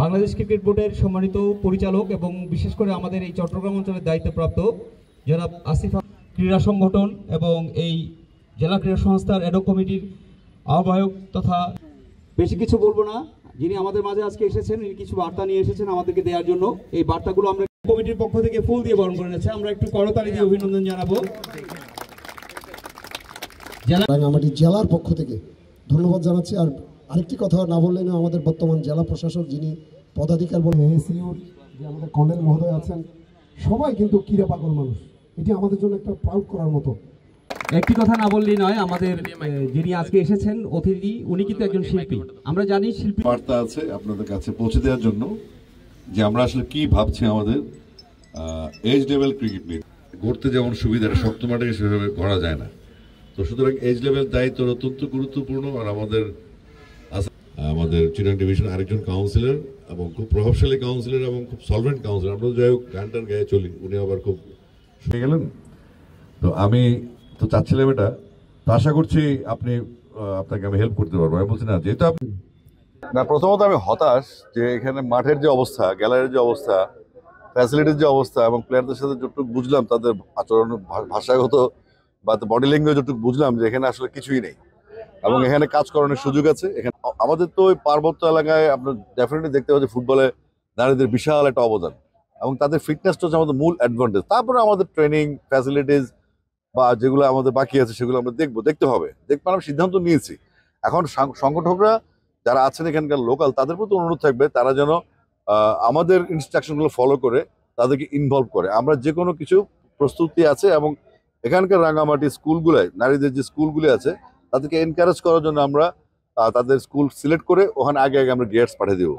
Bangladesh cricket বোর্ডের সম্মানিত পরিচালক এবং বিশেষ করে আমাদের এই চট্টগ্রাম অঞ্চলের দায়িত্বপ্রাপ্ত জনাব আসিফ ক্রীড়া সংগঠন এবং এই জেলা ক্রীড়া সংস্থার অ্যাডহক কমিটির আহ্বায়ক তথা বেশি কিছু বলবো না, যিনি আমাদের মাঝে আজকে এসেছেন উনি কিছু বার্তা নিয়ে এসেছেন আমাদেরকে দেওয়ার জন্য। এই বার্তাগুলো আমরা কমিটির পক্ষ থেকে ফুল দিয়ে বরণ করে নিয়েছি। আমরা একটু করতালি দিয়ে অভিনন্দন জানাবো। রাঙ্গামাটি জেলার পক্ষ থেকে ধন্যবাদ জানাচ্ছি। আর আরেকটি কথা না বললেই না, আমাদের বর্তমান জেলা প্রশাসক যিনি পদাধিকার বলবেন, এসিওর যে আমাদের কর্নেল মহোদয় আছেন, সবাই কিন্তু ক্রীড়া পাগল মানুষ। এটি আমাদের জন্য একটা প্রাউড করার মতো। একটি কথা না বললেই নয়, আমাদের যিনি আজকে এসেছেন অতিথি উনি কিন্তু একজন শিল্পী। আমরা জানি শিল্পী বার্তা আছে আপনাদের কাছে পৌঁছে দেওয়ার জন্য যে আমরা আসলে কি ভাবছি। আমাদের এজ লেভেল ক্রিকেট নিয়ে গড়তে যেমন সুবিধা, শক্ত মাঠে সেভাবে গড়া যায় না। তো সুতরাং এজ লেভেল দায়িত্ব অত্যন্ত গুরুত্বপূর্ণ। আর আমাদের চিটাগং ডিভিশন আরেকজন কাউন্সিলর এবং খুব প্রভাবশালী কাউন্সিলর এবং খুব সলভেন্ট কাউন্সিলর, আমরা যাই হোক গানটার গায়ে চলি, উনি আবার খুব শুনে গেলেন। তো আমি তো চাচ্ছিলাম এটা, তো আশা করছি আপনাকে আমি হেল্প করতে পারবো। আমি বলছি না, যেহেতু আপনি না, প্রথমত আমি হতাশ যে এখানে মাঠের যে অবস্থা, গ্যালারির যে অবস্থা, ফ্যাসিলিটির যে অবস্থা এবং প্লেয়ারদের সাথে যতটুকু বুঝলাম, তাদের আচরণ, ভাষাগত বা বডি ল্যাঙ্গুয়েজ যতটুকু বুঝলাম যে এখানে আসলে কিছুই নেই এবং এখানে কাজ করানোর সুযোগ আছে। এখানে আমাদের তো ওই পার্বত্য এলাকায় আপনার ডেফিনেটলি দেখতে পাচ্ছি ফুটবলে নারীদের বিশাল একটা অবদান এবং তাদের ফিটনেসটা হচ্ছে আমাদের মূল অ্যাডভান্টেজ। তারপরে আমাদের ট্রেনিং ফ্যাসিলিটিস বা যেগুলো আমাদের বাকি আছে সেগুলো আমরা দেখতে হবে। আমরা সিদ্ধান্ত নিয়েছি। এখন সংগঠকরা যারা আছেন এখানকার লোকাল, তাদের প্রতি অনুরোধ থাকবে তারা যেন আমাদের ইনস্ট্রাকশনগুলো ফলো করে তাদেরকে ইনভলভ করে। আমরা যে কোনো কিছু প্রস্তুতি আছে এবং এখানকার রাঙ্গামাটি স্কুলগুলোয় নারীদের যে স্কুলগুলি আছে তাদেরকে এনকারেজ করার জন্য আমরা তাদের স্কুল সিলেক্ট করে ওখানে আগে আমরা গিয়ার্স পাঠিয়ে দেবো।